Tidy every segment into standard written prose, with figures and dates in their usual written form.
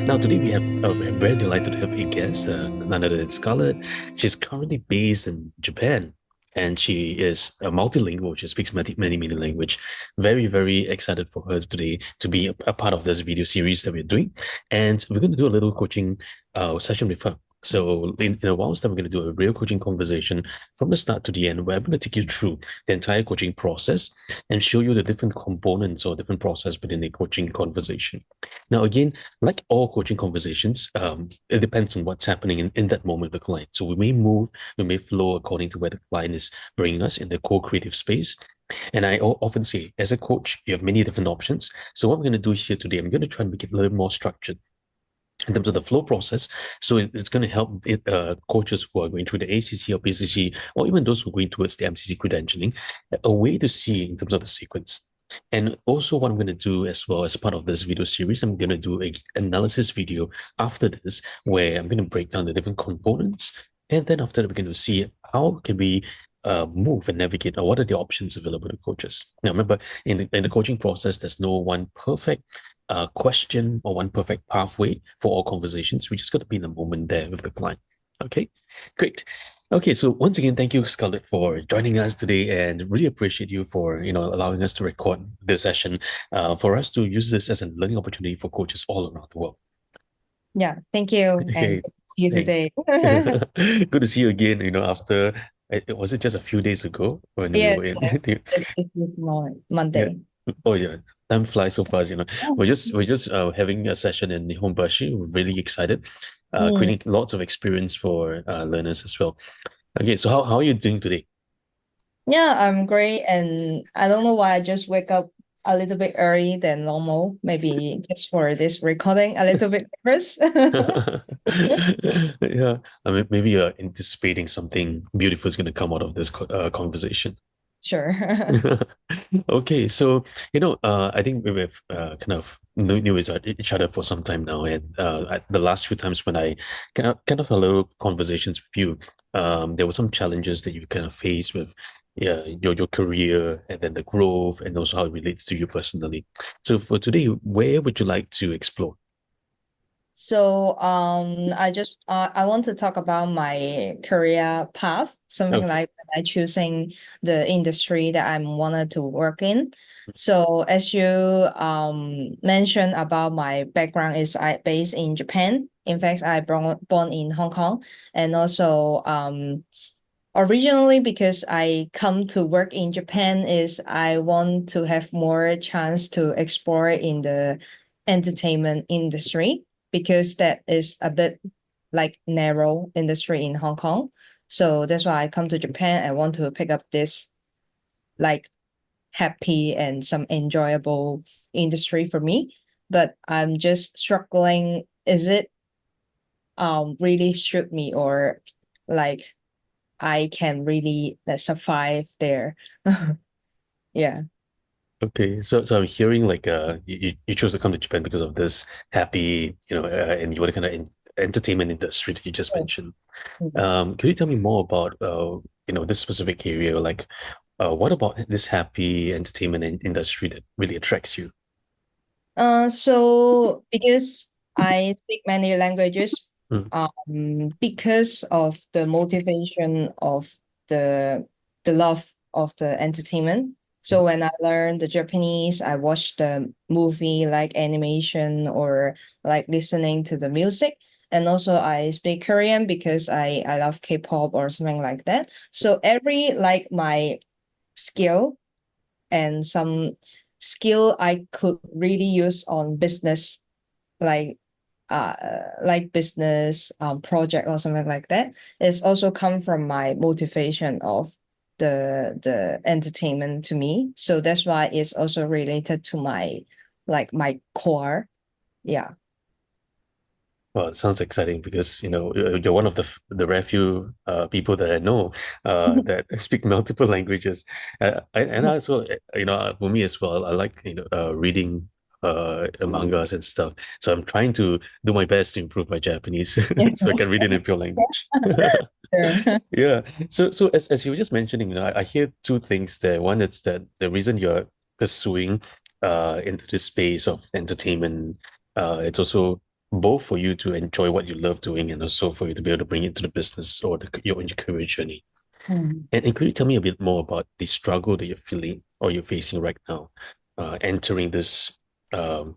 Now, today we're very delighted to have a guest, none other than Scarlett. She's currently based in Japan, and she is a multilingual. She speaks many language. Very, very excited for her today to be a part of this video series that we're doing. And we're going to do a little coaching session with her. So in a while's time, we're going to do a real coaching conversation from the start to the end, where I'm going to take you through the entire coaching process and show you the different components or different process within a coaching conversation. Now, again, like all coaching conversations, it depends on what's happening in that moment with the client. So we may flow according to where the client is bringing us in the co-creative space. And I often say, as a coach, you have many different options. So what I'm going to do here today, I'm going to try and make it a little more structured in terms of the flow process. So it's going to help coaches who are going through the ACC or PCC, or even those who are going towards the MCC credentialing, a way to see in terms of the sequence. And also what I'm going to do as well as part of this video series, I'm going to do an analysis video after this, where I'm going to break down the different components. And then after that, we're going to see how can we move and navigate, or what are the options available to coaches. Now, remember, in the coaching process, there's no one perfect question or one perfect pathway for all conversations. We just got to be in the moment there with the client. Okay, great. Okay, so once again, thank you, Scarlett, for joining us today, and really appreciate you for allowing us to record this session for us to use this as a learning opportunity for coaches all around the world. Yeah, thank you, and Okay, good to see you today. good to see you again. After was it just a few days ago when we were Yes, in? yes. It's this Yeah. Monday. Oh yeah, time flies so fast. We're just having a session in Nihonbashi. We're really excited, Mm. creating lots of experience for learners as well. Okay, so how are you doing today? Yeah, I'm great, and I don't know why I just wake up a little bit early than normal. Maybe just for this recording, a little bit nervous. Yeah, I mean, maybe you're anticipating something beautiful is going to come out of this conversation. Sure. Okay, so I think we've kind of knew each other for some time now, and the last few times when I kind of had little conversations with you, there were some challenges that you kind of faced with, yeah, your career and then the growth, and also how it relates to you personally. So for today, where would you like to explore? So, I want to talk about my career path, something Okay. like when I choosing the industry that I wanted to work in. So, as you mentioned about my background is I based in Japan. In fact, I born in Hong Kong, and also originally because I come to work in Japan is I want to have more chance to explore in the entertainment industry because that is a bit like narrow industry in Hong Kong. So that's why I come to Japan. I want to pick up this like happy and some enjoyable industry for me. But I'm just struggling. Is it really suit me or like I can really survive there? Yeah. Okay, so I'm hearing like you chose to come to Japan because of this happy, and you want to kind of entertainment industry that you just Yes. mentioned. Could you tell me more about this specific area? Like, what about this happy entertainment industry that really attracts you? So because I speak many languages, Mm, because of the motivation of the the love of the entertainment. mm, So when I learned the Japanese, I watched the movie like animation or like listening to the music. And also I speak Korean because I love K-pop or something like that. So every like my skill and some skill I could really use on business, like business project or something like that. It's also come from my motivation of the entertainment to me. So that's why it's also related to my like my core. Yeah. Well, it sounds exciting because you're one of the rare few people that I know that speak multiple languages, and I also for me as well, I like reading mangas and stuff. So I'm trying to do my best to improve my Japanese so I can read it in pure language. Sure. Yeah. So as you were just mentioning, I hear two things there. One, it's that the reason you're pursuing into this space of entertainment, it's also both for you to enjoy what you love doing and also for you to be able to bring it to the business or your own career journey. And could you tell me a bit more about the struggle that you're feeling or you're facing right now, entering this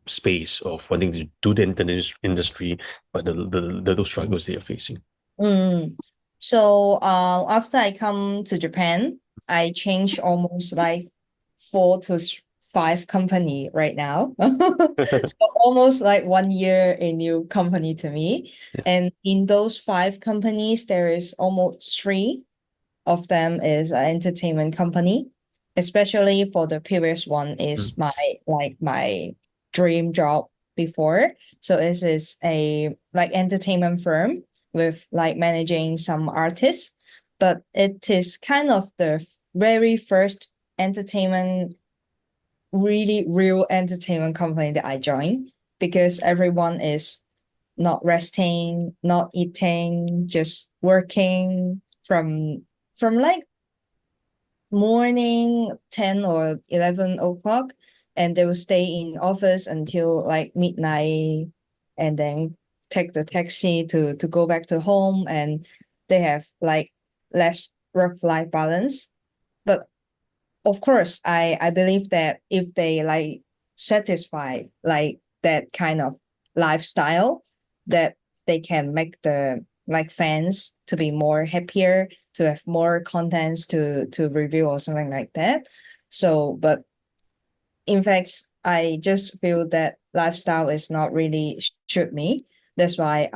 space of wanting to do the internet industry, but those struggles that you're facing? Mm. So after I come to Japan, I changed almost like 5 company right now. So almost like 1 year a new company to me. Yeah. And in those 5 companies, there is almost 3 of them is an entertainment company. Especially for the previous one is Mm. my dream job before. So this is a like entertainment firm with like managing some artists, but it is kind of the very first entertainment, really real entertainment company that I joined, because everyone is not resting, not eating, just working from like morning 10 or 11 o'clock, and they will stay in office until like midnight, and then take the taxi to go back to home, and they have like less work-life balance. But of course, I believe that if they like satisfy like that kind of lifestyle, that they can make the like fans to be more happier, to have more contents to review or something like that. So, but in fact, I just feel that lifestyle is not really suit me. That's why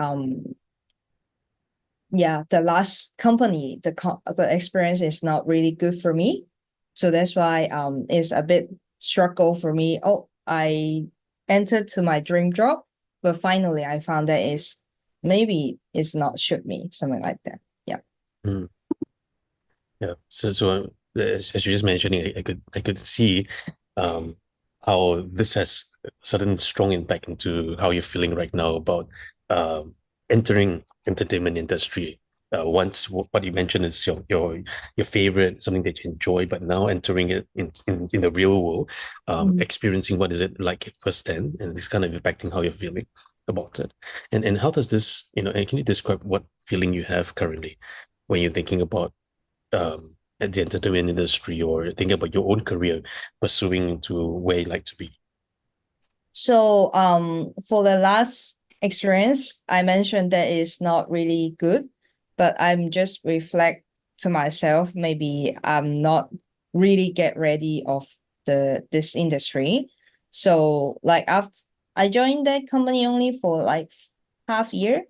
yeah, the last company, the experience is not really good for me. So that's why it's a bit struggle for me. Oh, I entered to my dream job, but finally I found that is maybe it's not suit me, something like that. Yeah. Mm. Yeah. As you just mentioned, I could see um, how this has a certain strong impact into how you're feeling right now about entering entertainment industry. Once what you mentioned is your favorite, something that you enjoy, but now entering it in the real world, Mm. experiencing what is it like firsthand, and it's kind of impacting how you're feeling about it. And how does this, and can you describe what feeling you have currently when you're thinking about at the entertainment industry or thinking about your own career, pursuing into where you like to be? So for the last experience, I mentioned that it's not really good, but I'm just reflect to myself, maybe I'm not really get ready of this industry. So like after I joined that company only for like half year,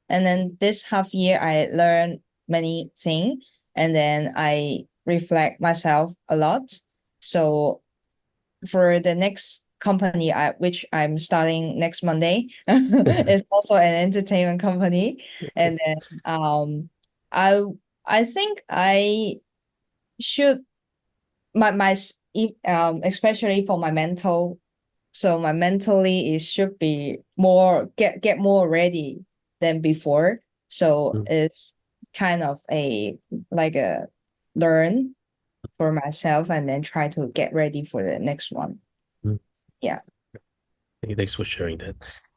and then this half year I learned many things, and then I reflect myself a lot. So for the next company, which I'm starting next Monday, is also an entertainment company. And then I I think I should especially for my mental. So my mentally it should be more get more ready than before. So Mm, it's kind of a like a learn for myself, and then try to get ready for the next one. mm. Yeah. Thanks for sharing that.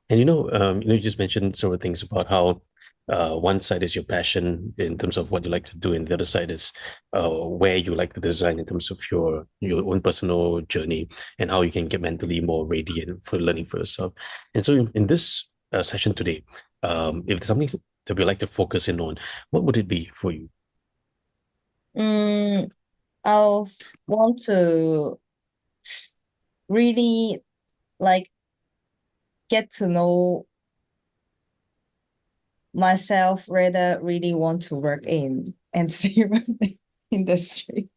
And you just mentioned several things about how one side is your passion in terms of what you like to do, and the other side is where you like to design in terms of your own personal journey and how you can get mentally more ready and for learning for yourself. And so, in this session today, if there's something that we like to focus in on, what would it be for you? Mm, I'll want to really like get to know myself, rather really want to work in entertainment industry.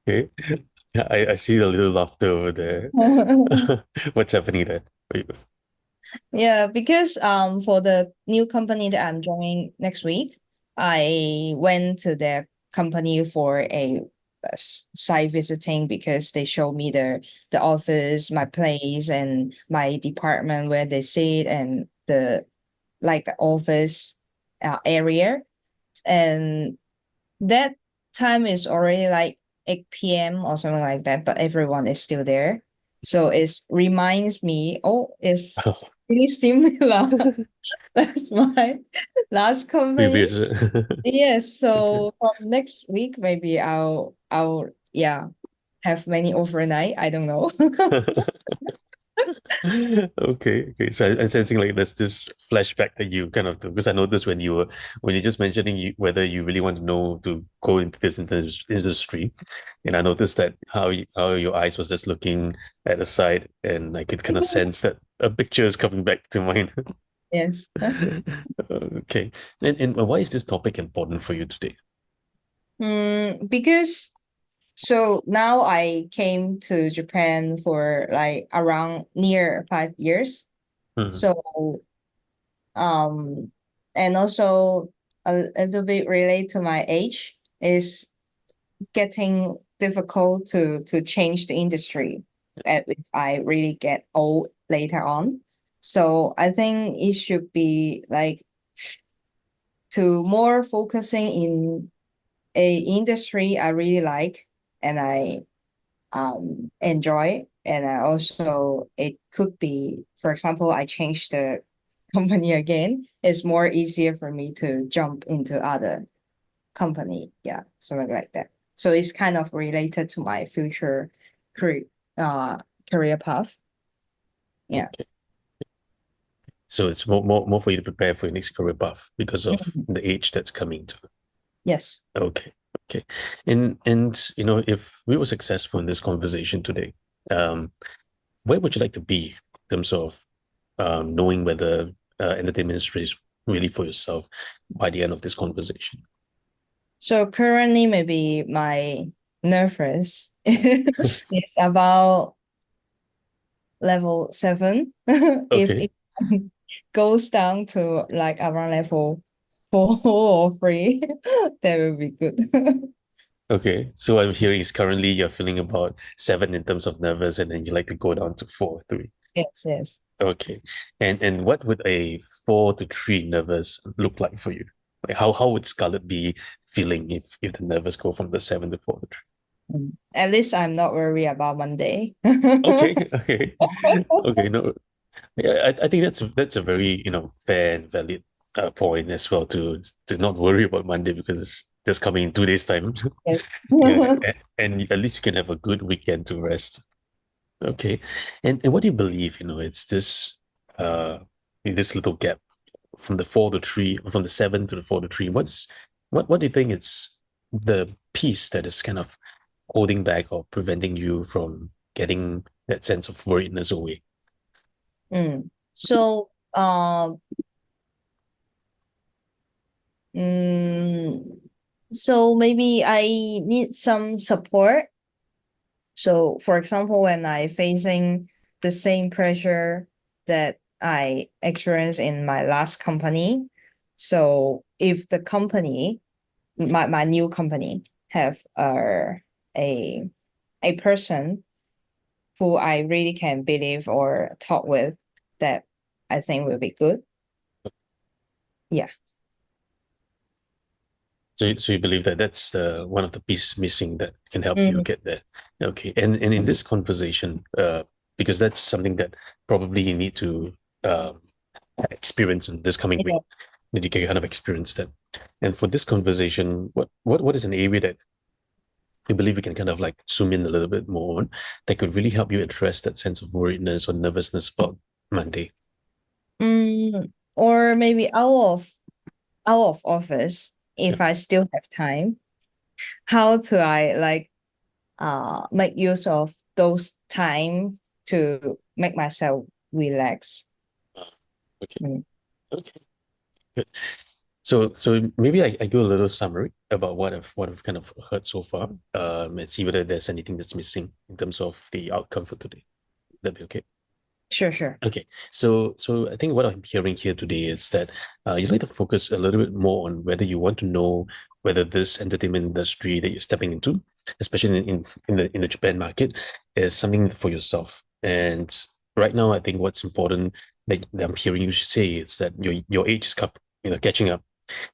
Okay. Yeah, I see a little laughter over there. What's happening there for you? Yeah, because for the new company that I'm joining next week, I went to their company for a site visiting, because they showed me the office, my place, and my department where they sit, and the like the office area. And that time is already like 8 p.m. or something like that, but everyone is still there. So it reminds me, oh, it's really similar. That's my last company. Previous. Yes, so from next week, maybe I'll yeah have many overnight. I don't know. Okay. So I'm sensing like there's this flashback that you kind of do because I noticed when you're just mentioning whether you really want to know to go into this industry, and I noticed that how your eyes was just looking at the side, and I could kind of sense that a picture is coming back to mind. Yes. Okay, and why is this topic important for you today? Because so now I came to Japan for like around near 5 years. Mhm. So um and also a little bit related to my age is getting difficult to change the industry if I really get old later on. So I think it should be like to more focusing in a industry I really like and I enjoy. And I also it could be, for example, I change the company again. It's more easier for me to jump into other company. Yeah, something like that. So it's kind of related to my future career uh career path. Yeah. Okay. So it's more for you to prepare for your next career path because of Mhm. the age that's coming to. Yes. Okay. Okay. And if we were successful in this conversation today, um, where would you like to be in terms of knowing whether entertainment industry is really for yourself by the end of this conversation? So currently maybe my nervous is about level 7. If Okay. it goes down to like around level 4 or 3, that will be good. Okay. So I'm hearing is currently you're feeling about 7 in terms of nervous, and then you like to go down to 4, 3. Yes, yes. Okay. And what would a 4 to 3 nervous look like for you? Like how would Scarlett be feeling if the nervous go from the 7 to 4 to 3? At least I'm not worried about Monday. Okay, okay, okay. No, yeah, I think that's a very fair and valid point as well to not worry about Monday because it's just coming in 2 days time. Yes. Yeah, and at least you can have a good weekend to rest. Okay, and what do you believe? It's uh this little gap from the 4 to 3, from the 7 to the 4 to 3. What do you think it's the piece that is kind of holding back or preventing you from getting that sense of worriedness away? So, mm, so maybe I need some support. So, for example, when I facing the same pressure that I experienced in my last company, so if the company, my new company, have a a person who I really can believe or talk with, that I think will be good. Yeah. So you believe that that's one of the pieces missing that can help you Mm, get there. Okay. And in this conversation, because that's something that probably you need to um, experience in this coming week, yeah. that you can kind of experience that. And for this conversation, what is an area that you believe we can kind of like zoom in a little bit more on that could really help you address that sense of worriedness or nervousness about Monday? Or maybe out of office Yeah. if I still have time. How do I like make use of those time to make myself relax? Okay. Mm. Okay. Good. So maybe I do a little summary about what I've kind of heard so far, and see whether there's anything that's missing in terms of the outcome for today. That'd be okay. Sure, sure. Okay, so I think what I'm hearing here today is that you'd like to focus a little bit more on whether you want to know whether this entertainment industry that you're stepping into, especially in the Japan market, is something for yourself. And right now, I think what's important that I'm hearing you say is that your age is catching up,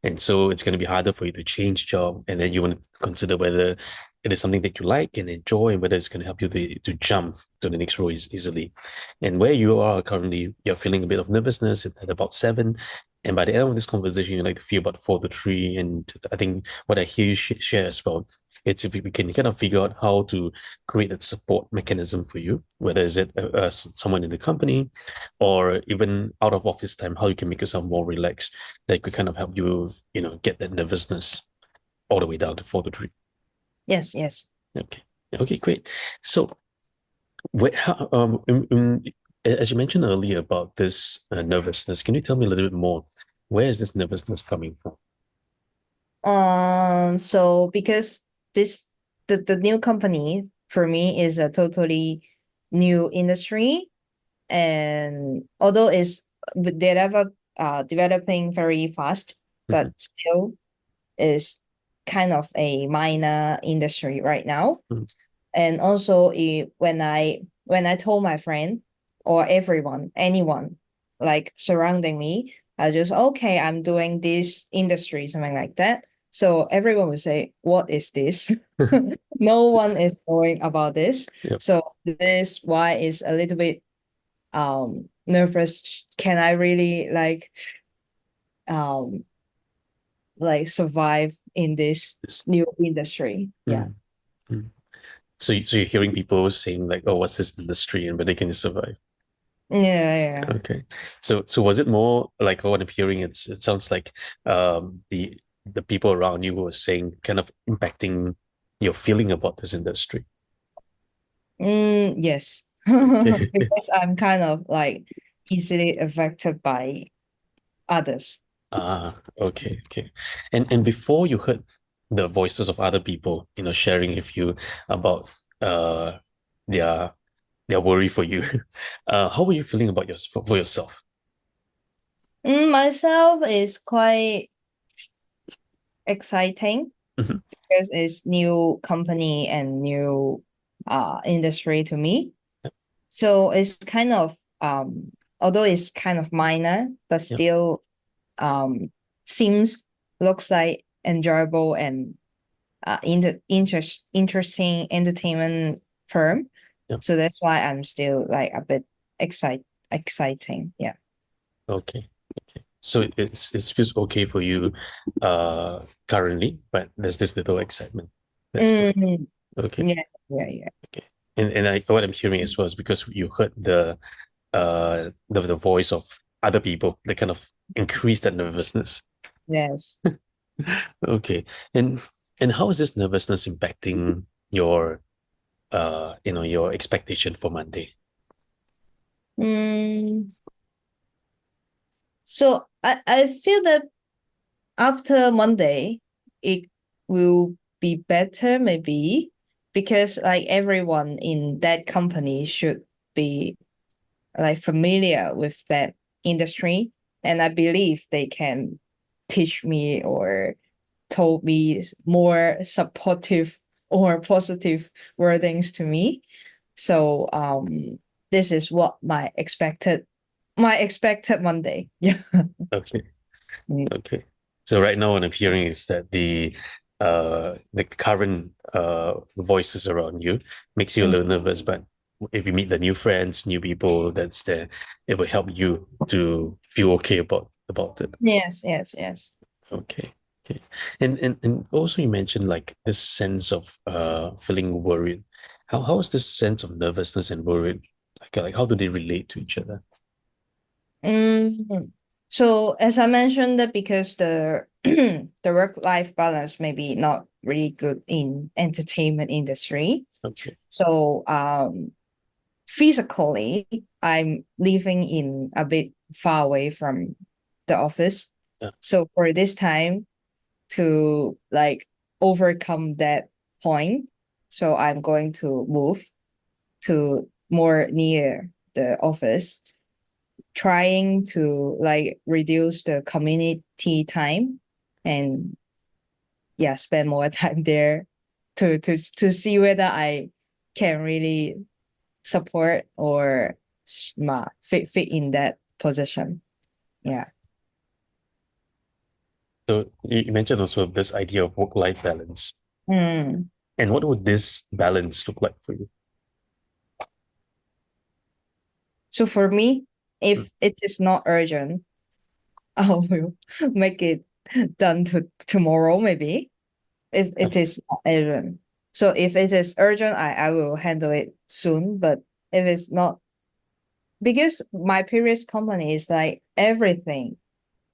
and so it's going to be harder for you to change job, and then you want to consider whether it is something that you like and enjoy, and whether it's going to help you to jump to the next role easily. And where you are currently, you're feeling a bit of nervousness at about 7. And by the end of this conversation, you like to feel about 4 to 3. And I think what I hear you share as well, it's if we can kind of figure out how to create that support mechanism for you, whether is it someone in the company or even out of office time, how you can make yourself more relaxed, that could kind of help you, get that nervousness all the way down to 4 to 3. Yes, yes. Okay. Okay, great. So, how, as you mentioned earlier about this nervousness, can you tell me a little bit more? Where is this nervousness coming from? So because the new company for me is a totally new industry, and although it's developing very fast, but Mhm, still is kind of a minor industry right now. mhm, And also when I told my friend or anyone like surrounding me, I just okay, I'm doing this industry, something like that. So everyone would say, what is this? No one is knowing about this. Yep. So this why is a little bit nervous. Can I really um survive in this Yes. new industry? Yeah. Mm, mm. So you're hearing people saying like, "Oh, what's this industry and whether they can survive?" Yeah, yeah. Okay. So was it more like what I'm hearing? It sounds like the people around you were saying kind of impacting your feeling about this industry. Yes. Okay. Because I'm kind of like easily affected by others. Okay, okay. And before you heard the voices of other people, sharing with you about uh their their worry for you, how were you feeling about for yourself? Myself is quite exciting Mhm. because it's new company and new industry to me. Yep, So it's kind of although it's kind of minor, but yep, still um seems looks like enjoyable and interesting entertainment firm. yep. So that's why I'm still like a bit exciting. Yeah. Okay, okay. So it feels okay for you currently, but there's this little excitement. That's good. Mm, Okay, yeah, yeah, yeah. okay. And what I'm hearing as well is because you heard the voice of other people that kind of increased that nervousness. Yes. Okay. And and how is this nervousness impacting your expectation for Monday? Mm, so I feel that after Monday, it will be better maybe because like everyone in that company should be like familiar with that industry, and I believe they can teach me or told me more supportive or positive wordings to me. So this is what my expected Monday. Yeah. Okay. Mm. Okay. So right now what I'm hearing is that the current voices around you makes you a Mm. little nervous, but if you meet the new friends, new people that's there, it will help you to feel okay about it. Yes, yes, yes. Okay. Okay. And also you mentioned like this sense of feeling worried. How is this sense of nervousness and worried? Like how do they relate to each other? Mm. So as I mentioned that because the the work-life balance may be not really good in entertainment industry. Okay. So physically I'm living in a bit far away from the office. Yeah. So for this time to like overcome that point, so I'm going to move to more near the office, trying to like reduce the community time and yeah, spend more time there to see whether I can really support or fit in that position. Yeah. So you mentioned also this idea of work-life balance. Mm. And what would this balance look like for you? So for me, Mm, if it is not urgent, I will make it done to tomorrow, maybe, if it okay. is not urgent. So if it is urgent, I will handle it soon. But if it's not, because my previous company is like everything,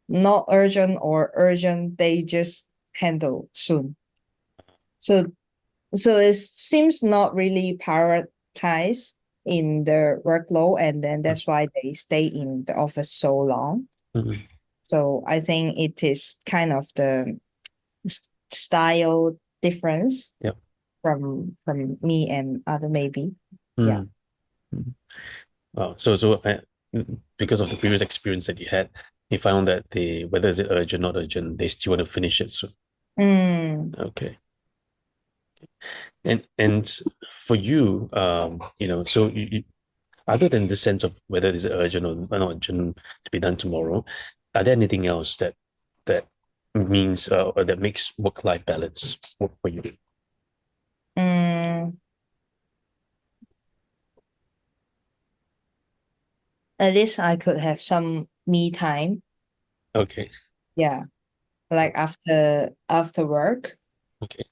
not urgent or urgent, they just handle soon. So it seems not really prioritized in the workload, and then Mm, that's why they stay in the office so long. mm, So I think it is kind of the style difference yep. from me and other maybe. Yeah. Mm, mm. Wow. Because of the previous experience that you had, you found that they, whether is it urgent or not urgent, they still want to finish it soon. Mm, Okay. And for you, so other than the sense of whether it is urgent or not urgent to be done tomorrow, are there anything else that means or that makes work-life balance work for you? mm, at least I could have some me time. Okay. Yeah. Like after work. Okay.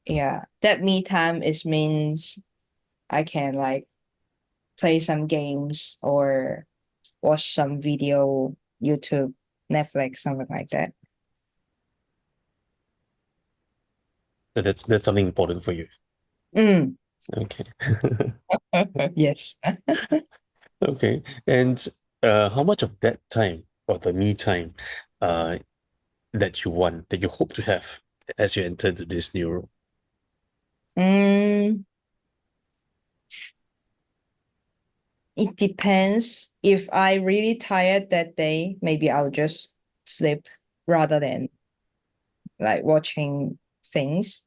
Yeah. That me time is means I can like play some games or watch some video, YouTube, Netflix, something like that. So that's something important for you. Mm. Okay. Yes. Okay. And how much of that time or the me time uh that you want, that you hope to have as you enter into this new role? Mm, it depends. If I really tired that day, maybe I'll just sleep rather than like watching things.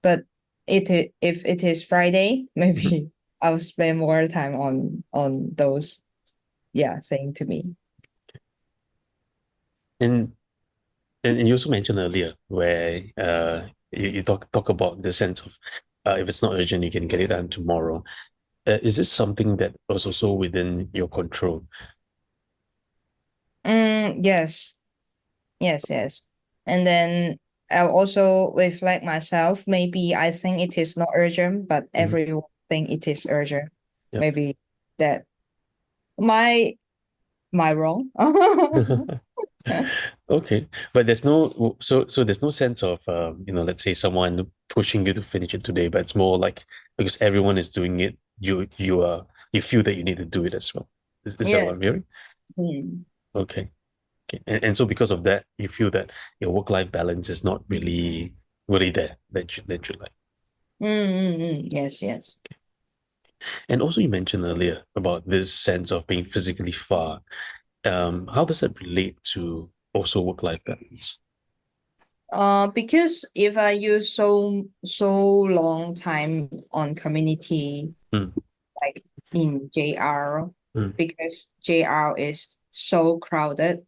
But if it is Friday, Mhm. maybe I'll spend more time on those, yeah, thing to me. And and you also mentioned earlier where you talk about the sense of if it's not urgent, you can get it done tomorrow. Is this something that was also within your control? Yes, yes. And then I'll also reflect myself. Maybe I think it is not urgent, but Mhm. everyone think it is urgent. Yep. Maybe that my my wrong. Okay, but there's no sense of let's say someone pushing you to finish it today, but it's more like because everyone is doing it, you feel that you need to do it as well. Is that what Yes. I'm hearing? Mm. Okay. Okay. And so because of that, you feel that your work-life balance is not really there that you like. Yes, yes. And also you mentioned earlier about this sense of being physically far. How does that relate to also work-life balance? Because if I use so long time on community, Mm, like in JR, mm, because JR is so crowded,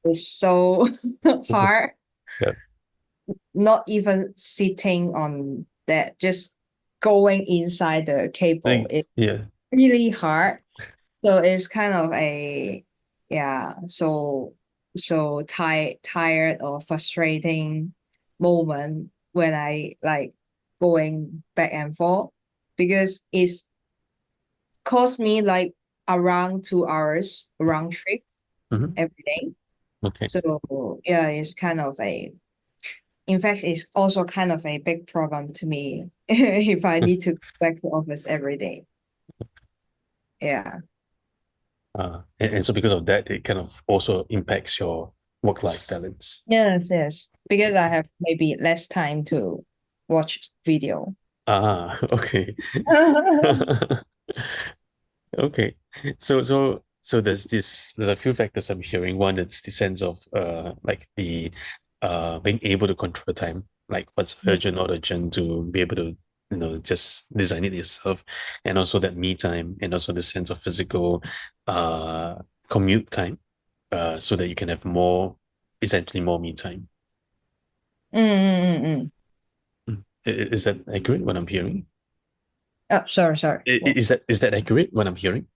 it's so hard, yeah. not even sitting on that, just going inside the cable. Like, It's yeah. really hard. So it's kind of a, yeah, so tired or frustrating moment when I like going back and forth, because it's cost me like around 2 hours round trip Hmm. every day. Okay. So yeah, it's kind of a, in fact, it's also kind of a big problem to me if I need to go back to office every day. Yeah. And so because of that, it kind of also impacts your work-life balance. Yes. Because I have maybe less time to watch video. Okay. Okay. So there's a few factors I'm hearing. One, it's the sense of like the being able to control the time, like what's urgent or urgent to be able to, just design it yourself. And also that me time and also the sense of physical uh commute time, so that you can have more essentially more me time. Mm. Mm. Is that accurate what I'm hearing? Oh, sorry. Is that accurate what I'm hearing?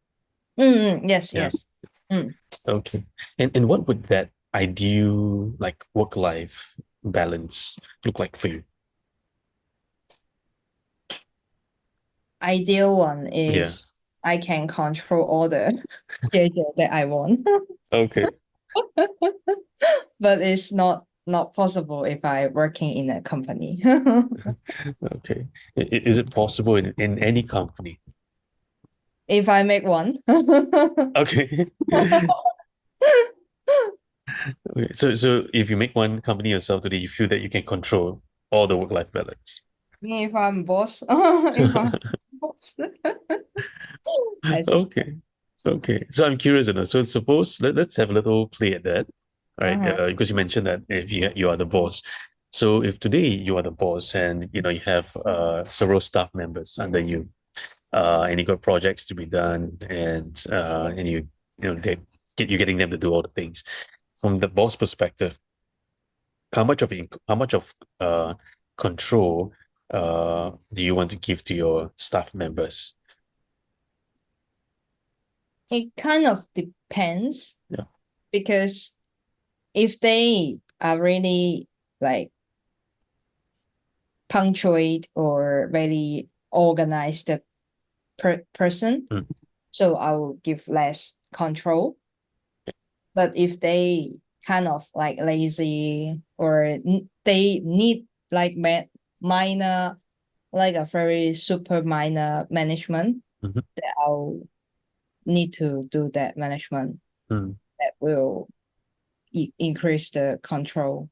Yes, Yeah. yes. Mm. Okay. And what would that ideal like work-life balance look like for you? Ideal one Yeah. is I can control all the schedule that I want, Okay. but it's not possible if I working in a company. Okay. Is it possible in any company? If I make one. Okay. Okay. So if you make one company yourself today, you feel that you can control all the work-life balance. If I'm boss, if I'm boss, I think. Okay. Okay. So I'm curious enough. So suppose let's have a little play at that. Right. Uh-huh. Because you mentioned that if you are the boss. So if today you are the boss and you have several staff members under you, and you got projects to be done, and you're getting them to do all the things. From the boss perspective, how much of control do you want to give to your staff members? It kind of depends Yeah. because if they are really like punctuate or very organized person, Mm, so I will give less control. But if they kind of like lazy or they need like minor, like a very super minor management, mhm, that I'll need to do that management mm. that will increase the control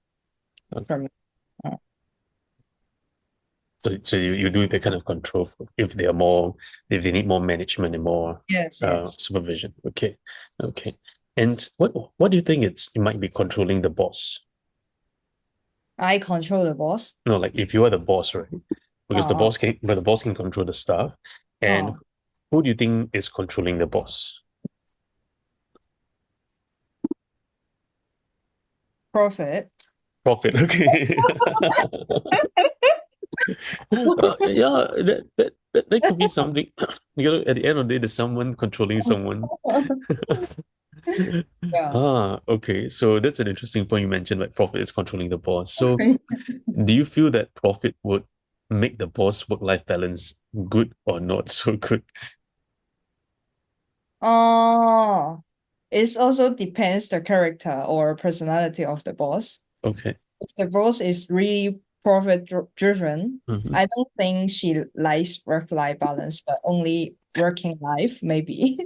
Okay. from. uh, So you do the kind of control if they are if they need more management and more yes. supervision. Okay. Okay. And what do you think it might be controlling the boss? I control the boss. No, like if you are the boss, right? Because Oh, the boss can control the staff. And oh, who do you think is controlling the boss? profit. Profit. Okay. Yeah, that could be something. At the end of the day, there's someone controlling someone. Yeah. Okay. So that's an interesting point you mentioned, like profit is controlling the boss. So do you feel that profit would make the boss work-life balance good or not so good? Oh, it also depends the character or personality of the boss. Okay. If the boss is really profit driven, Mhm. I don't think she likes work-life balance, but only working life, maybe.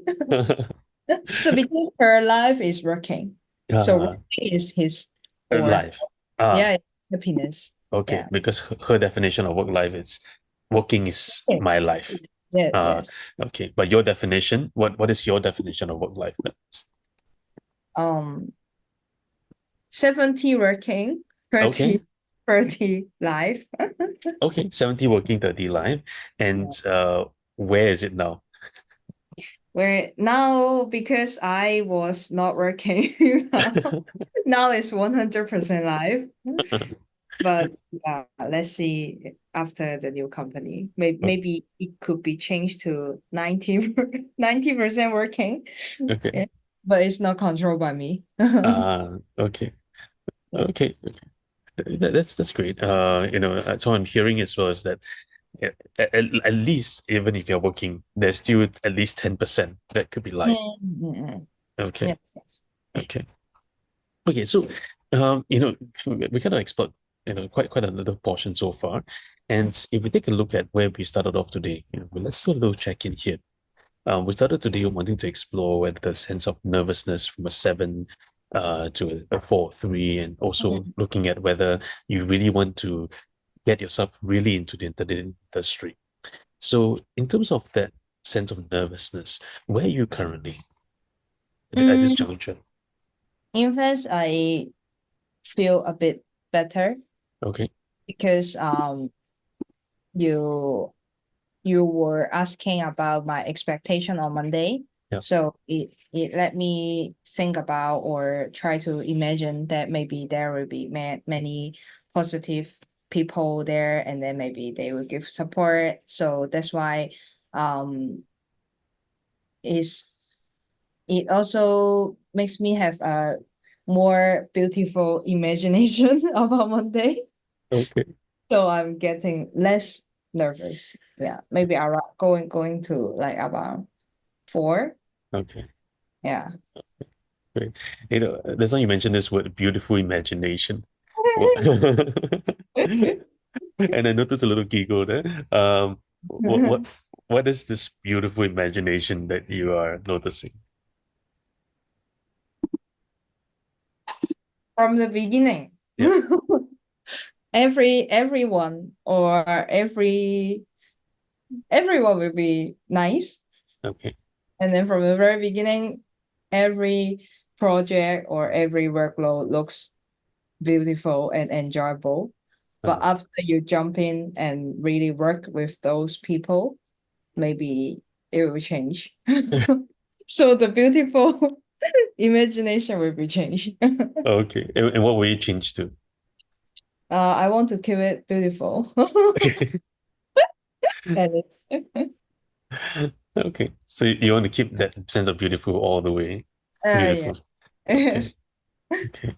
So because her life is working, so Ah, working is his or life. Ah, yeah, happiness. okay. Yeah. Because her definition of work life is working is Yes, my life. yes, Ah, yes. okay. But your definition, what is your definition of work life balance? Um, 70 working, Okay. 30 life. Okay. 70 working, 30 life. And where is it now? Where now, because I was not working now it's 100% live. But yeah, let's see after the new company. Maybe it could be changed to 90% working. Okay. Yeah. But it's not controlled by me. Okay. Yeah. Okay. That's great. So I'm hearing as well as that at least even if you're working, there's still at least 10% that could be live. Mm. Okay. Yes, yes. Okay. Okay. So, we kind of explored, quite a little portion so far. And if we take a look at where we started off today, let's do a little check-in here. We started today wanting to explore whether the sense of nervousness from a seven to a 4, 3, and also Mm. looking at whether you really want to get yourself really into the industry. So, in terms of that sense of nervousness, where are you currently at this Mm, juncture? in fact, I feel a bit better Okay. because you you were asking about my expectation on Monday. Yeah. So it let me think about or try to imagine that maybe there will be many positive people there, and then maybe they will give support. So that's why is it also makes me have a more beautiful imagination about Monday. Okay. So I'm getting less nervous. Yeah, maybe around going to like about 4. Okay. Yeah. Great. You know, that's why you mentioned this word, beautiful imagination. What- And I noticed a little giggle there. What is this beautiful imagination that you are noticing? From the beginning. Yeah. Everyone or everyone will be nice. Okay. And then from the very beginning, every project or every workload looks beautiful and enjoyable. But Uh, after you jump in and really work with those people, maybe it will change. So the beautiful imagination will be changed. okay. And what will you change to? I want to keep it beautiful. And it's Okay. So you want to keep that sense of beautiful all the way. yeah. Beautiful. Okay. Okay.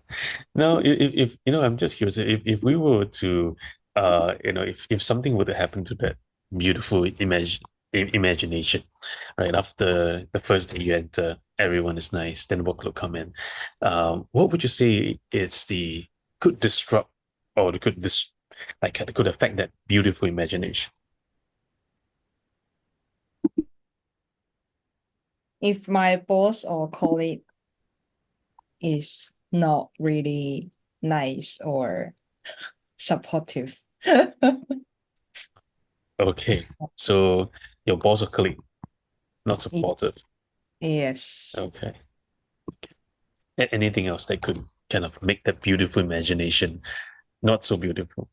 Now, if you know, I'm just curious, if we were to, you know, if something were to happen to that beautiful imagination, right, after the first day you enter, everyone is nice, then workload come in. What would you say is the could disrupt or could this like could affect that beautiful imagination? If my boss or colleague is not really nice or supportive. Okay, so your boss or colleague not supportive. Yes. Okay. Anything else that could kind of make that beautiful imagination not so beautiful?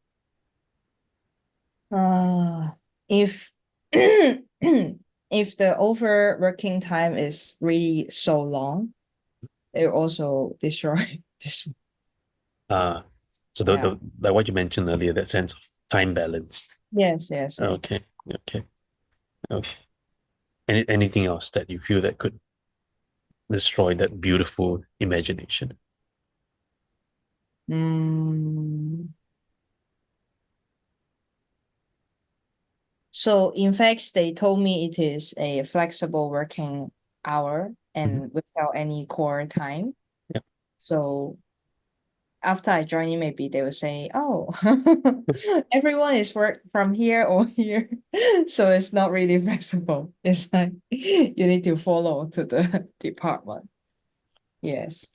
If if the overworking time is really so long, it also destroy this. Uh, so Yeah. like what you mentioned earlier, that sense of time balance. Yes, yes, yes. Okay, okay, okay. Anything else that you feel that could destroy that beautiful imagination? Mm. So in fact, they told me it is a flexible working hour Mhm. and without any core time. Yeah. So after I join in, maybe they will say, "Oh, everyone is work from here or here," so it's not really flexible. It's like you need to follow to the department. Yes.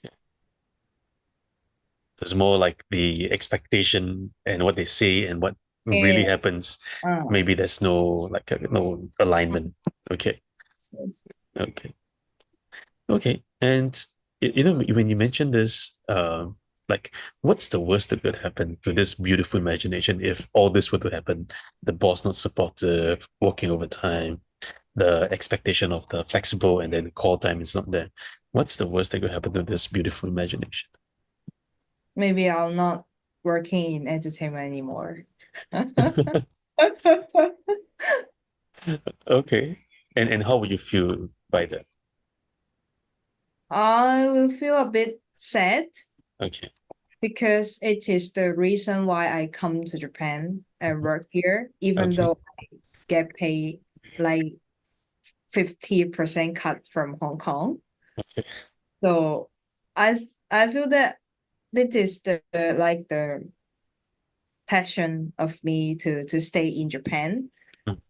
It's more like the expectation and what they say and what really Yeah. happens. Uh, Maybe there's no like no alignment. Okay, yes. okay. Okay. And you know, when you mentioned this, like, what's the worst that could happen to this beautiful imagination if all this were to happen? The boss not supportive, working overtime, the expectation of the flexible, and then the call time is not there. What's the worst that could happen to this beautiful imagination? Maybe I'll not working in entertainment anymore. Okay. And how would you feel by that? I will feel a bit sad Okay. because it is the reason why I come to Japan and work here, even Okay. though I get paid like 50% cut from Hong Kong. Okay. So I feel that this is like the passion of me to stay in Japan. Mm,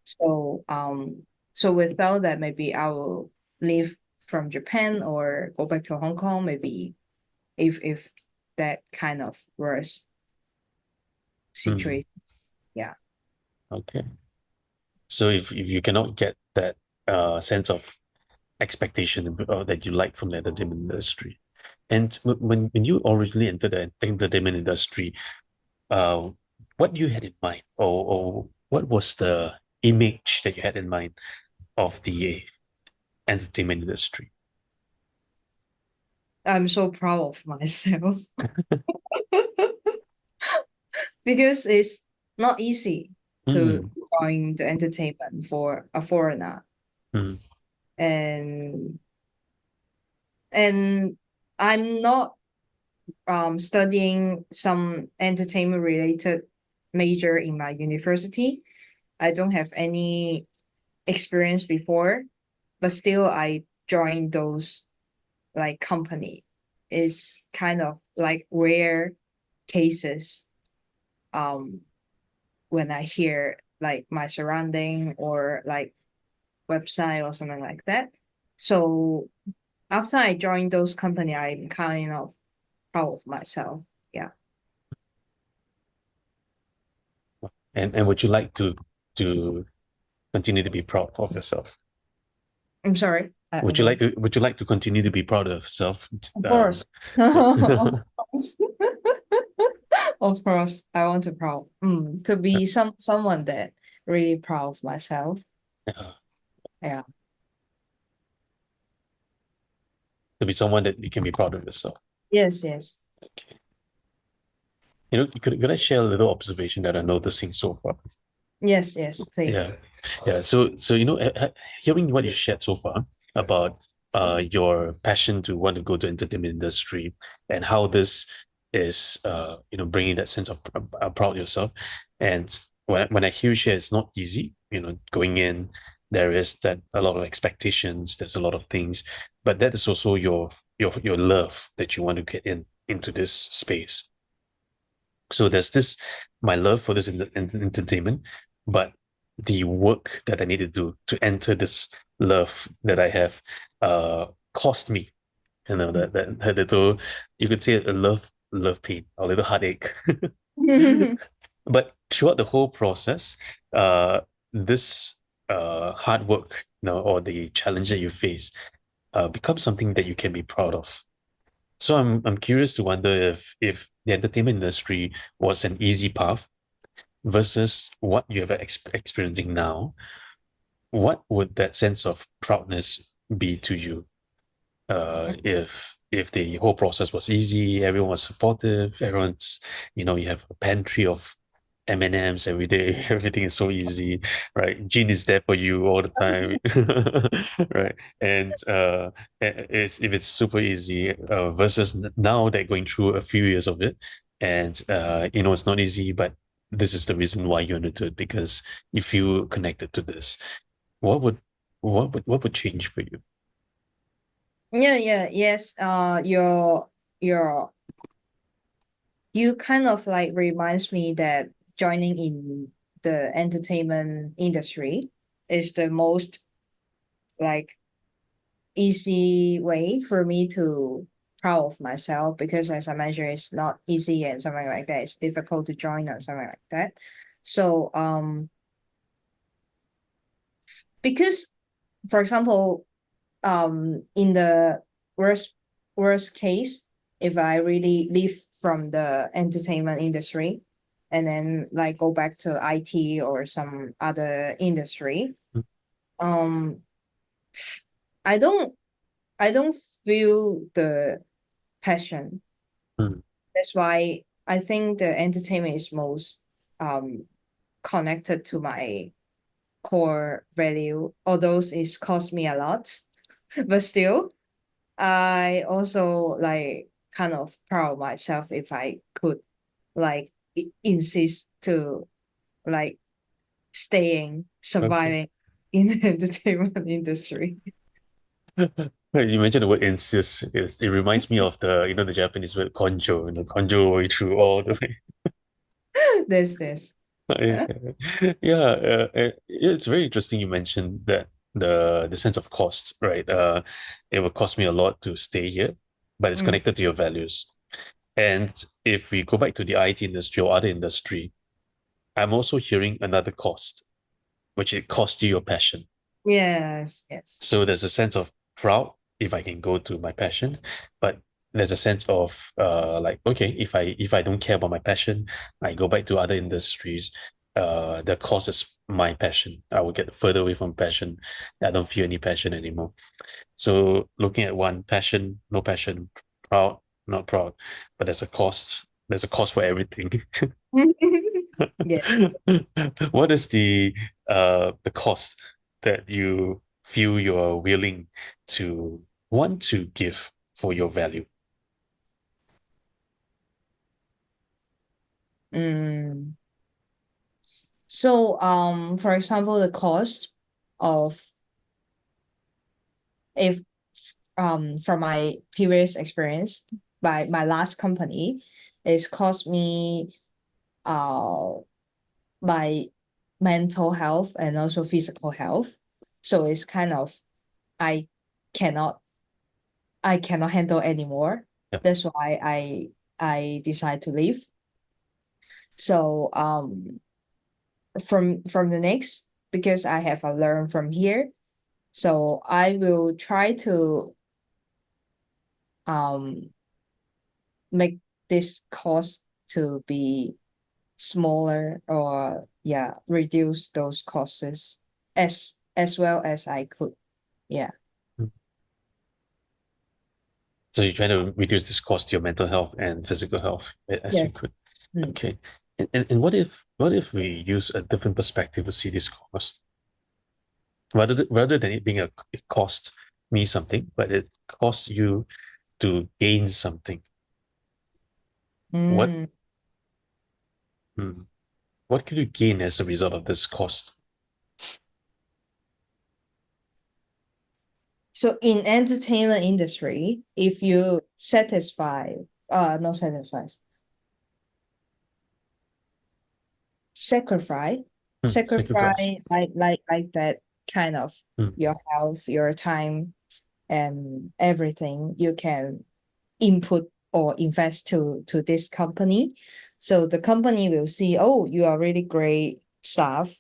So without that, maybe I will leave from Japan or go back to Hong Kong, maybe if that kind of worse mm, situation. Yeah. okay. So if you cannot get that sense of expectation that you like from the entertainment industry. And when you originally entered the entertainment industry, uh, what you had in mind, or what was the image that you had in mind of the entertainment industry? I'm so proud of myself because not easy to Mm, join the entertainment for a foreigner. mm, And I'm not studying some entertainment related major in my university. I don't have any experience before, but still I joined those like company. Is kind of like rare cases when I hear like my surrounding or like website or something like that. So after I joined those company, I'm kind of proud of myself. Yeah. and would you like to continue to be proud of yourself? I'm sorry. Would you like Again. to continue to be proud of yourself? Of course. Yeah. Of course. Of course. I want to proud to be someone that really proud of myself. Yeah. Yeah. To be someone that you can be proud of yourself. Yes, yes. Okay. Could I share a little observation that I'm noticing so far? Yes, yes, Yeah, please. yeah. So hearing what you shared so far about your passion to want to go to entertainment industry and how this is bringing that sense of proud of yourself, and when I hear you share, it's not easy. Going in, there is that a lot of expectations. There's a lot of things, but that is also your love that you want to get into this space. So there's this my love for this entertainment, but the work that I need to do to enter this love that I have cost me, that little, you could say a love pain, a little heartache. But throughout the whole process, this hard work, or the challenge that you face, becomes something that you can be proud of. So I'm curious to wonder if the entertainment industry was an easy path versus what you are experiencing now. What would that sense of proudness be to you? If the whole process was easy, everyone was supportive, everyone's, you have a pantry of M&Ms every day, everything is so easy, right? Gene is there for you all the time, right? And if it's super easy, versus now they're going through a few years of it, and it's not easy, but this is the reason why you want to do it, because you feel connected to this. What would what would change for you? Yeah, yeah, yes. Your you kind of like reminds me that joining in the entertainment industry is the most like easy way for me to proud of myself, because as I mentioned, it's not easy and something like that. It's difficult to join or something like that. So because for example, in the worst case, if I really leave from the entertainment industry and then like go back to IT or some other industry, um I don't I don't feel the passion. Mm, That's why I think the entertainment is most um connected to my core value, although it's cost me a lot. But still, I also like kind of proud of myself if I could like insist to like staying, okay. surviving in the entertainment industry. You mentioned the word insist. It reminds me of the Japanese word konjo, konjo all the way through all the way. This. Yeah, it's very interesting you mentioned that the sense of cost, right? It would cost me a lot to stay here, but it's Mm. connected to your values. And if we go back to the IT industry or other industry, I'm also hearing another cost, which it costs you your passion. Yes, yes. So there's a sense of proud if I can go to my passion, but there's a sense of like, okay, if I don't care about my passion, I go back to other industries. The cost is my passion. I will get further away from passion. I don't feel any passion anymore. So looking at one, passion, no passion, proud, not proud, but there's a cost. There's a cost for everything. Yeah. What is the cost that you feel you're willing to want to give for your value? Mm. So, for example, the cost of if from my previous experience by my last company, it's cost me uh my mental health and also physical health. So it's kind of I cannot I cannot handle anymore. Yeah. That's why I decide to leave. So from the next, because I have a learn from here, so I will try to um make this cost to be smaller, or yeah, reduce those costs as well as I could. Yeah. Mm. So you're trying to reduce this cost to your mental health and physical health as you Yes. could. Mm. Okay. And what if we use a different perspective to see this cost? Rather than it being it cost me something, but it costs you to gain something. What Mm. hmm, what could you gain as a result of this cost? So in entertainment industry, if you satisfy, not satisfy, sacrifice, Sacrifice. like that kind of Hmm. your health, your time, and everything you can input or invest to this company. So the company will see, oh, you are really great staff.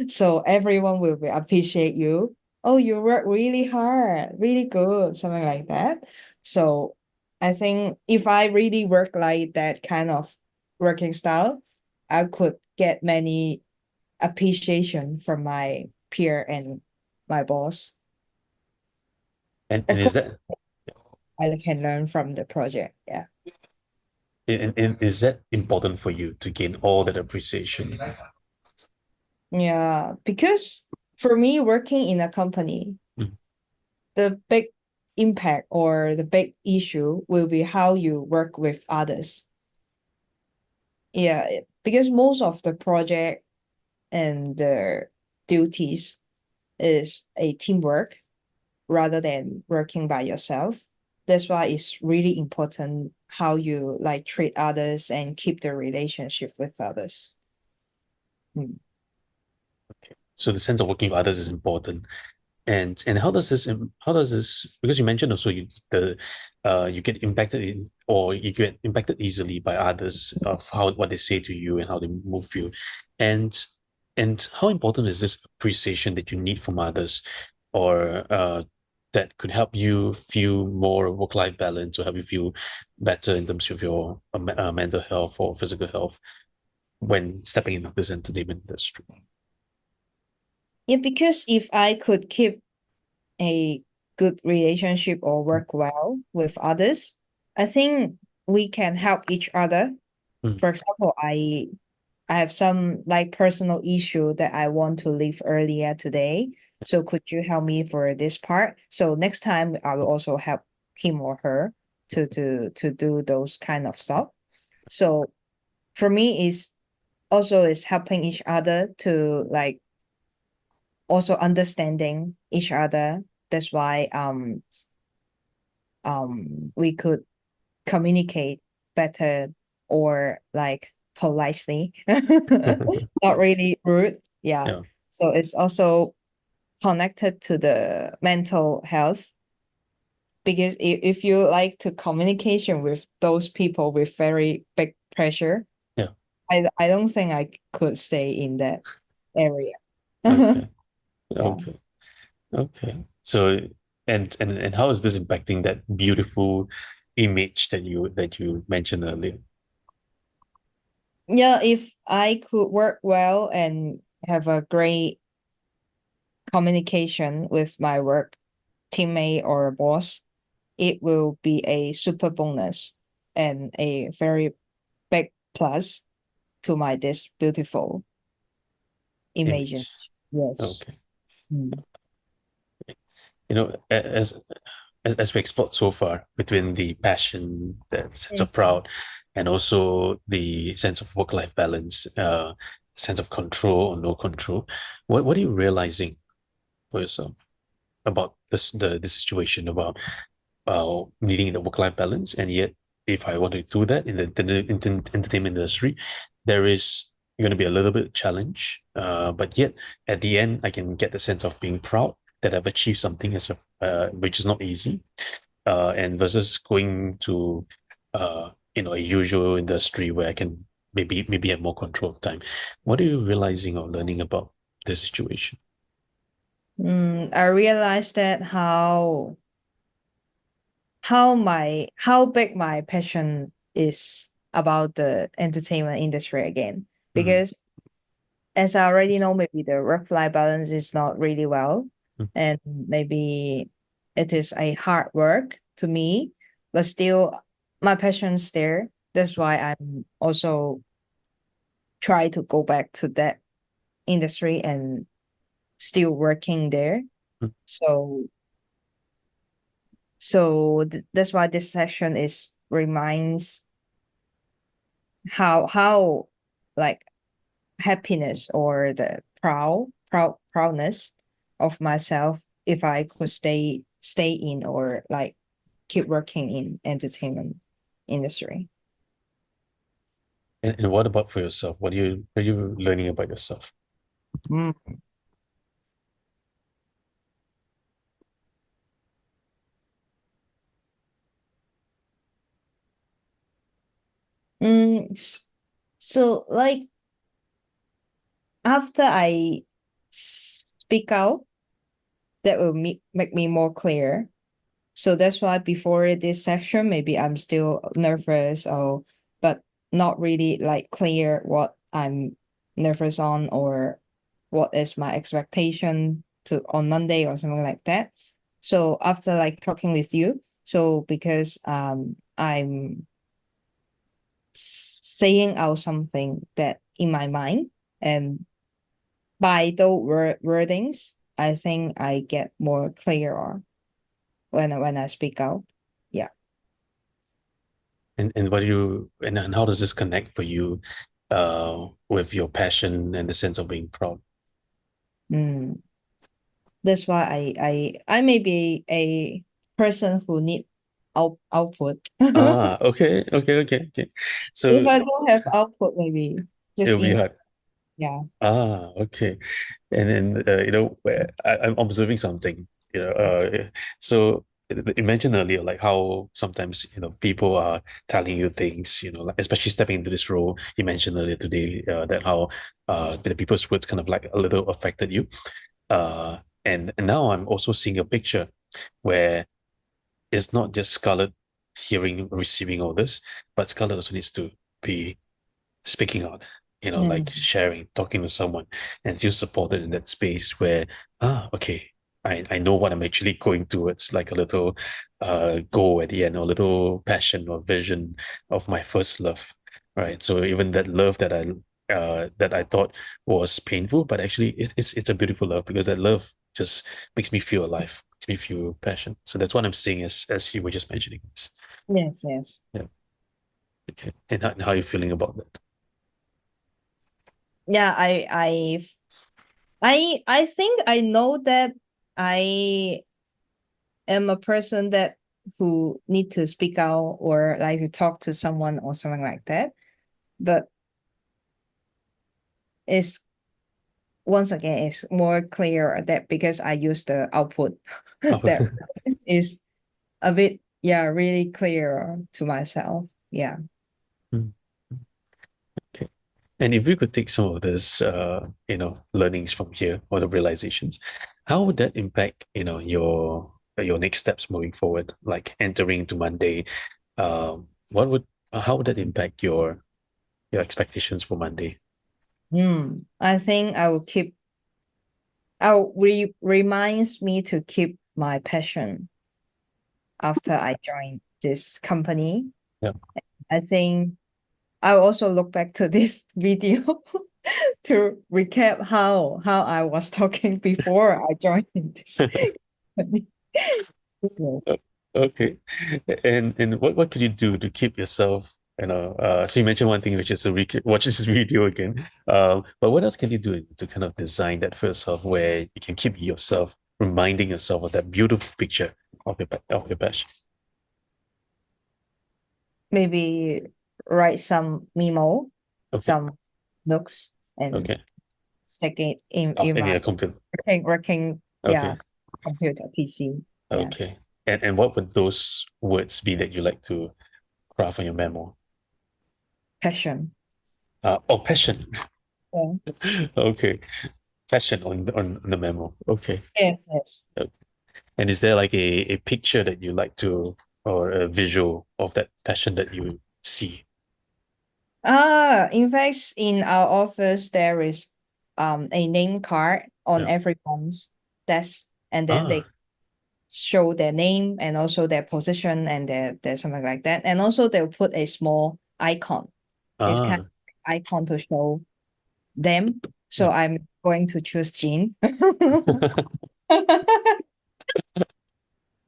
So everyone will appreciate you. Oh, you work really hard, really good, something like that. So I think if I really work like that kind of working style, I could get many appreciation from my peer and my boss. And Of is course, that I can learn from the project. Yeah. and is that important for you to gain all that appreciation? Yeah. Because for me, working in a company, Mm. the big impact or the big issue will be how you work with others. Yeah. Because most of the project and the duties is a teamwork rather than working by yourself. That's why it's really important how you like treat others and keep the relationship with others. Mm. So the sense of working with others is important. And how does this because you mentioned also you get impacted or you get impacted easily by others of how what they say to you and how they move you. And and how important is this appreciation that you need from others or that could help you feel more work-life balance or help you feel better in terms of your mental health or physical health when stepping into this entertainment industry? Yeah, because if I could keep a good relationship or work well with others, I think we can help each other. Mm. For example, I have some like personal issue that I want to leave earlier today. So could you help me for this part? So next time I will also help him or her to do those kind of stuff. So for me is also is helping each other to like also understanding each other. That's why we could communicate better or like politely, not really rude. Yeah. Yeah. So it's also connected to the mental health, because if you like to communication with those people with very big pressure, Yeah. I don't think I could stay in that area. Okay. Yeah. Okay. Okay. So and how is this impacting that beautiful image that you mentioned earlier? Yeah, if I could work well and have a great communication with my work teammate or boss, it will be a super bonus and a very big plus. to my this beautiful imagine. Image. Yes. Okay. Mm. You know, as we explored so far between the passion, the sense of proud, and also the sense of work-life balance, sense of control or no control, what are you realizing for yourself about this situation about needing the work-life balance? And yet, if I want to do that in the entertainment industry, there is going to be a little bit of challenge. But yet, at the end, I can get the sense of being proud that I've achieved something as which is not easy. And versus going to a usual industry where I can maybe have more control of time. What are you realizing or learning about this situation? I realized that how big my passion is about the entertainment industry again. Mm, Because as I already know, maybe the work-life balance is not really well, mm, and maybe it is a hard work to me, but still my passion's there. That's why I'm also try to go back to that industry and still working there. mm. So that's why this session is reminds how like happiness or the proudness of myself if I could stay in or like keep working in entertainment industry. And what about for yourself? What are you learning about yourself? Mm. So like after I speak out, that will make me more clear. So that's why before this session, maybe I'm still nervous or but not really like clear what I'm nervous on or what is my expectation to on Monday or something like that. So after like talking with you, so because I'm saying out something that in my mind, and by those wordings, I think I get more clearer when I speak out. Yeah. And what do you and how does this connect for you with your passion and the sense of being proud? Mm. That's why I may be a person who need output. Ah, okay. If So I don't have output, maybe just it'll be inside. hard. Yeah. Ah, okay. And then where I'm observing something, so you mentioned earlier like how sometimes people are telling you things, like especially stepping into this role. You mentioned earlier today that how the people's words kind of like a little affected you. And now I'm also seeing a picture where it's not just Scarlett hearing, receiving all this, but Scarlett also needs to be speaking out, like Mm. sharing, talking to someone and feel supported in that space where, okay, I know what I'm actually going towards, like a little goal at the end, or a little passion or vision of my first love. Right. So even that love that I thought was painful, but actually it's a beautiful love because that love just makes me feel alive, makes me feel passion. So that's what I'm seeing as you were just mentioning this. Yes, yes. Yeah. Okay. And how are you feeling about that? Yeah, I think I know that I am a person that who need to speak out or like to talk to someone or something like that. But it's once again it's more clear that because I use the output Oh, that is a bit, yeah, really clear to myself. Yeah. mm, okay. And if we could take some of this, learnings from here or the realizations, how would that impact, your next steps moving forward, like entering to Monday? How would that impact your expectations for Monday? I think I will reminds me to keep my passion after I joined this company. Yeah. I think I'll also look back to this video to recap how I was talking before I joined this company. Okay. And what could you do to keep yourself, so you mentioned one thing, which is to watch this video again. But what else can you do to kind of design that for yourself where you can keep yourself reminding yourself of that beautiful picture of your passion? Maybe write some memo, Okay. some notes, and Okay. stick it in Oh, in my your computer. working Okay. computer PC. Yeah. Okay. And what would those words be that you like to craft on your memo? Passion. Passion. Yeah. Okay. Passion on the memo. Okay. Yes, yes. And is there like a picture that you like to, or a visual of that passion that you see? In fact, in our office there is a name card on Yeah. everyone's desk, and then they Ah, show their name and also their position and their something like that. And also they'll put a small icon. It's kind ah, of icon to show them. So yeah. I'm going to choose Jean.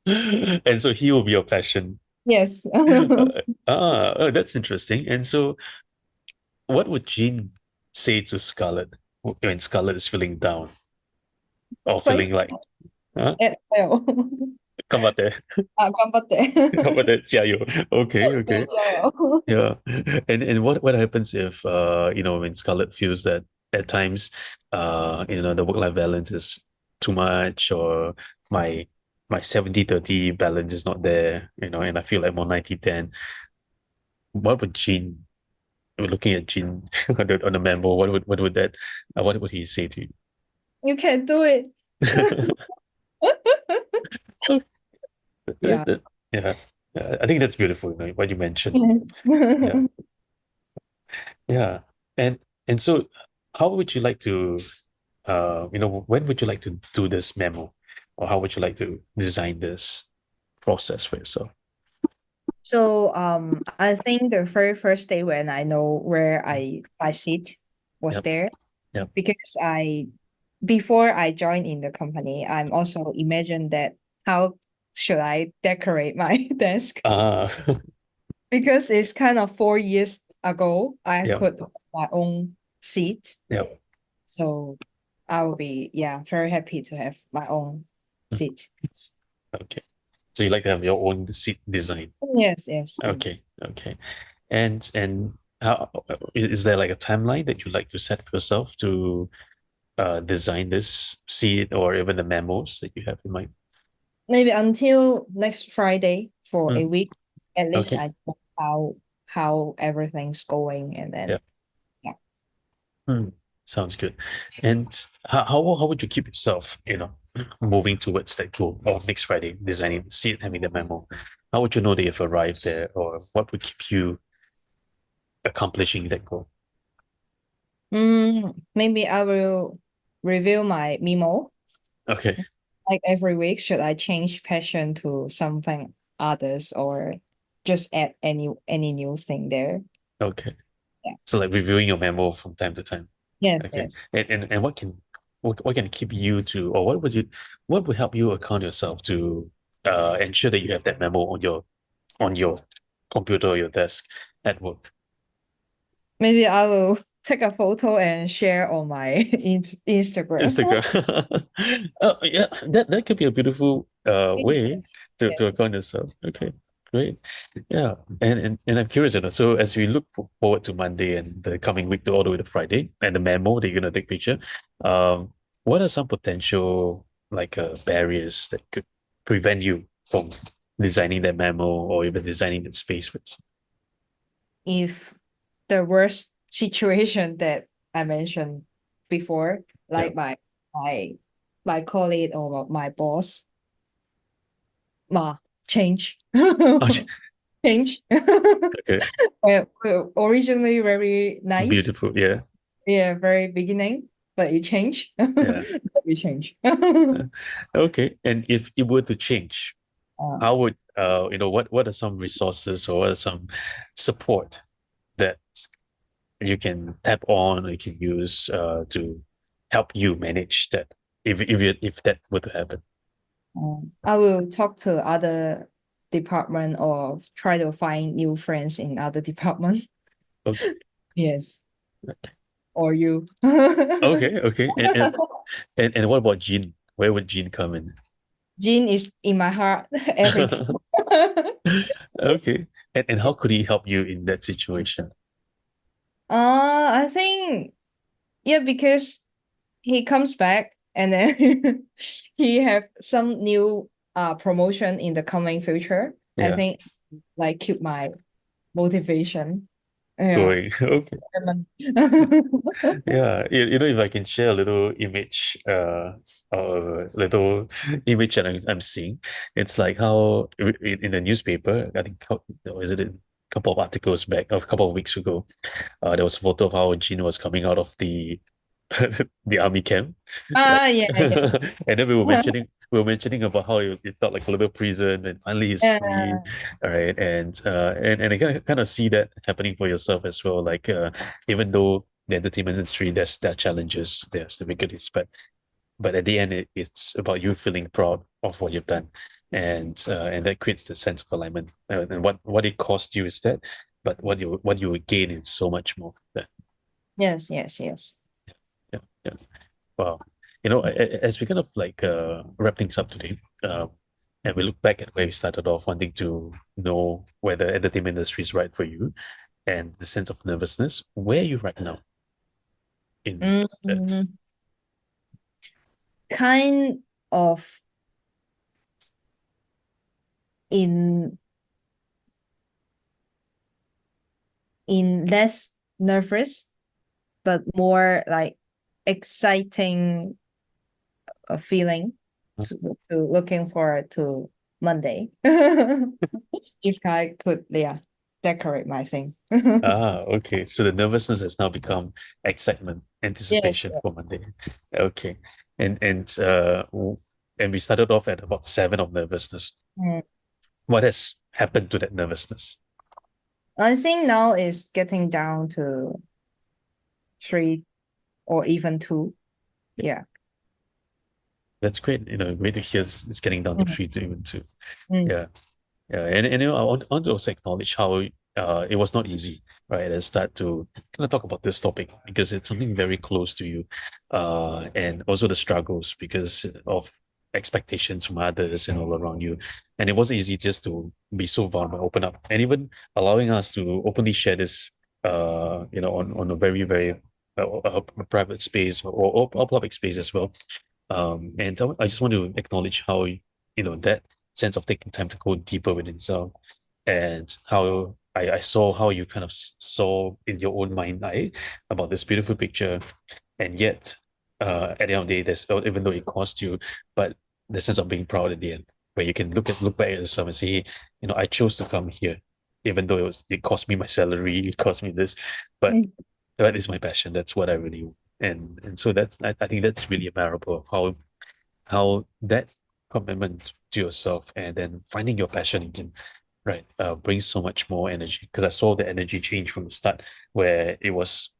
And so he will be your passion. Yes. That's interesting. And so, what would Jean say to Scarlett when Scarlett is feeling down or Fight feeling like, huh? at well. 頑張って、頑張って。頑張って、加油. Okay, okay. 加油。Yeah. And what happens if when Scarlett feels that at times the work-life balance is too much, or my 70-30 balance is not there, and I feel like more 90-10. What would Jean, looking at Jean on the memo, what would he say to You can do it. you? Yeah. Yeah. I think that's beautiful, what you mentioned. Yes. Yeah. Yeah. And so how would you like to when would you like to do this memo? Or how would you like to design this process for yourself? So I think the very first day when I know where I sit was Yep. there, Yep. because before I joined in the company, I'm also imagine that how should I decorate my desk, Ah, because it's kind of 4 years ago I yep. could have my own seat. Yep. So I will be very happy to have my own seat. Okay. So you like to have your own seat design. Yes, yes. Okay. Okay. And how is there like a timeline that you like to set for yourself to design this seat, or even the memos that you have in mind? Maybe until next Friday for a Mm, week. At least okay. I know how everything's going, and then Yeah. yeah. Mm, sounds good. And how would you keep yourself, moving towards that goal of next Friday, designing the seat, having the memo? How would you know that you've arrived there, or what would keep you accomplishing that goal? Maybe I will review my memo Okay. like every week. Should I change passion to something others, or just add any new thing there? Okay. Yeah. So like reviewing your memo from time to time. Yes, Okay. yes. And what can keep you to, or what would help you account yourself to ensure that you have that memo on your computer or your desk at work? Maybe I will take a photo and share on my Instagram. Instagram. Oh yeah, that could be a beautiful way to Yes. account yourself. Okay, great. Yeah, and I'm curious, so as we look forward to Monday and the coming week to all the way to Friday and the memo that you're gonna take picture, what are some potential like barriers that could prevent you from designing that memo or even designing that space for yourself? If the worst situation that I mentioned before, Yeah. like my my colleague or my boss, change, Okay. change. Okay. Originally very nice, Beautiful. Yeah. very beginning, but it changed. Yeah. We change. Okay. And if it were to change, Uh, how would what are some resources or what are some support that you can tap on or you can use to help you manage that if that were to happen? I will talk to other department or try to find new friends in other department. Okay. Yes, Okay. or you. Okay. Okay. And what about Jean? Where would Jean come in? Jean is in my heart every time. Okay. And how could he help you in that situation? I think yeah, because he comes back and then he have some new promotion in the coming future. I Yeah. think like keep my motivation. Yeah. Going. Okay. Yeah, if I can share a little image, little image that I'm seeing, it's like how in the newspaper, I think, was it a couple of articles back, a couple of weeks ago, there was a photo of how Jean was coming out of the the army camp, like, Yeah, yeah. and then we were mentioning about how it felt like a little prison, and finally he's free, Uh, all right, and I kind of see that happening for yourself as well, like even though the entertainment industry, there are challenges, there's difficulties, but at the end, it's about you feeling proud of what you've done, and that creates the sense of alignment. And what it cost you is that, but what you will gain is so much more. yes, yes, yes. Yeah, yeah. Wow. As we kind of like wrap things up today, and we look back at where we started off, wanting to know whether entertainment industry is right for you, and the sense of nervousness. Where are you right now in that? Mm, kind of in less nervous, but more like exciting feeling to looking forward to Monday. If I could, yeah, decorate my thing. Okay. So the nervousness has now become excitement, Yes. anticipation for Monday. Okay. And we started off at about 7 of nervousness. Mm. What has happened to that nervousness? I think now is getting down to 3 or even 2. Yeah. That's great. Great to hear it's getting down to Mm. 3 to even 2. Mm. Yeah. Yeah, and I want to also acknowledge how it was not easy, right, at the start to kind of talk about this topic because it's something very close to you, and also the struggles because of expectations from others and all around you, and it wasn't easy just to be so vulnerable, open up, and even allowing us to openly share this, on a very very a private space or public space as well, and I just want to acknowledge how that sense of taking time to go deeper within yourself, and how I saw how you kind of saw in your own mind eye about this beautiful picture, and yet at the end of the day, there's even though it cost you, but the sense of being proud at the end, where you can look back at yourself and say, hey, I chose to come here, even though it cost me my salary, it cost me this, but Mm. that is my passion. That's what I really want. And so I think that's really admirable of how that commitment to yourself and then finding your passion again, right, brings so much more energy. Because I saw the energy change from the start, where it was,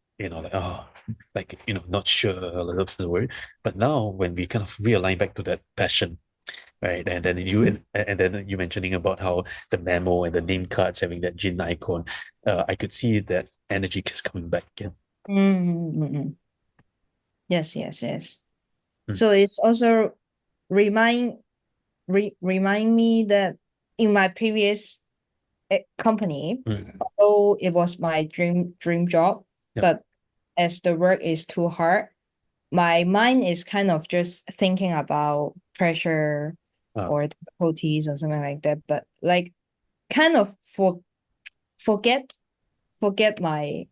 like, not sure, a little bit worried. But now when we kind of realign back to that passion, right, and then you mentioning about how the memo and the name cards having that Jin icon, I could see that energy is coming back again. Mm, mm, mm. Yes, yes, yes. Mm, So it's also remind remind me that in my previous company, mm, although it was my dream job, yep. but as the work is too hard, my mind is kind of just thinking about pressure Ah, or difficulties or something like that. But like kind of forget forget my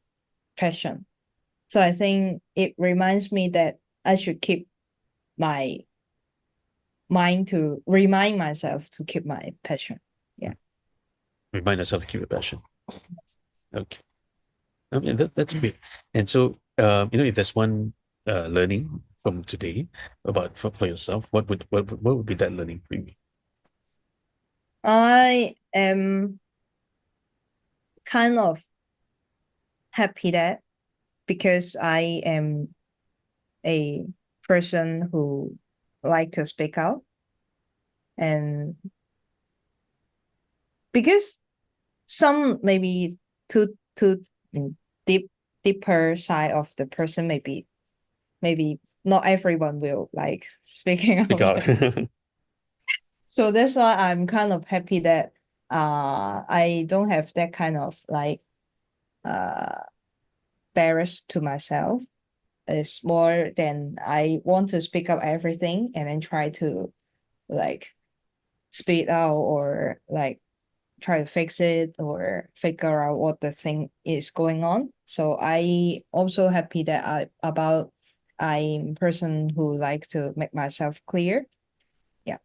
passion. So I think it reminds me that I should keep my mind to remind myself to keep my passion. Yeah. remind yourself to keep your passion. Okay. I mean, that's great. And so, if there's one learning from today about for yourself, what would be that learning for you? I am kind of happy that because I am a person who like to speak out, and because some maybe too deeper side of the person, maybe not everyone will like speaking Pick out. out. So that's why I'm kind of happy that I don't have that kind of like uh barriers to myself. It's more than I want to speak up everything and then try to like speak out or like try to fix it or figure out what the thing is going on. So I also happy that I'm a person who like to make myself clear. Yeah.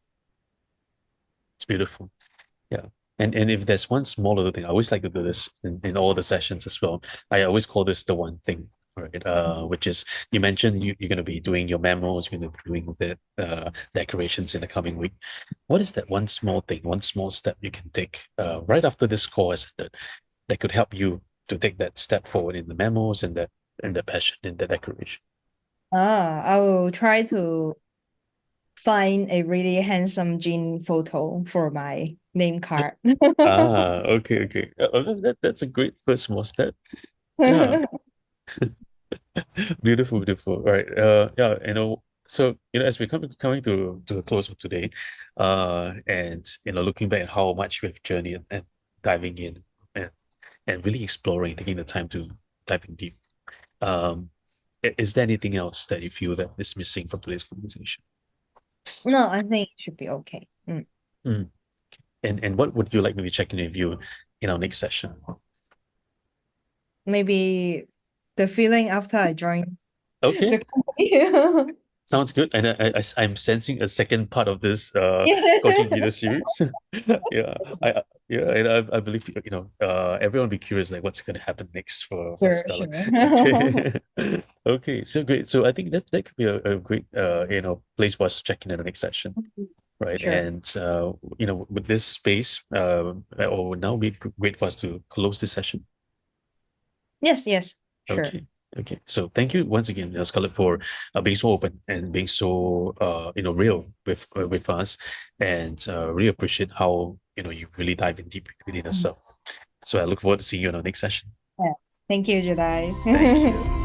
It's beautiful. Yeah. And if there's one small little thing, I always like to do this in all the sessions as well. I always call this the one thing, right? Which is you mentioned you're going to be doing your memos, you're going to be doing the decorations in the coming week. What is that one small thing, one small step you can take right after this call has ended that could help you to take that step forward in the memos and the passion in the decoration? I will try to find a really handsome Jean photo for my name card. Okay, okay. That's a great first small step. Yeah. Beautiful, beautiful. All right. Yeah, so as we're coming to a close for today, and looking back at how much we've journeyed and diving in and really exploring, taking the time to dive in deep. Um, is there anything else that you feel that is missing from today's conversation? No, I think it should be okay. Mm. And what would you like me to check in with you in our next session? Maybe the feeling after I joined Okay. the company. Sounds good. And I'm sensing a second part of this coaching Yeah. video series. Yeah. Yeah, and I believe everyone will be curious like what's gonna happen next for Sure, Scarlett. sure. Okay. Okay, so great. So I think that could be a great place for us to check in the next session. Right. Sure. And with this space, or now be great for us to close this session. Yes, yes, sure. Okay. Okay. So thank you once again, Scarlett, for being so open and being so real with us, and really appreciate how you really dive in deep within Mm. yourself. So I look forward to seeing you on our next session. Yeah. Thank you, Thank Jedi. you.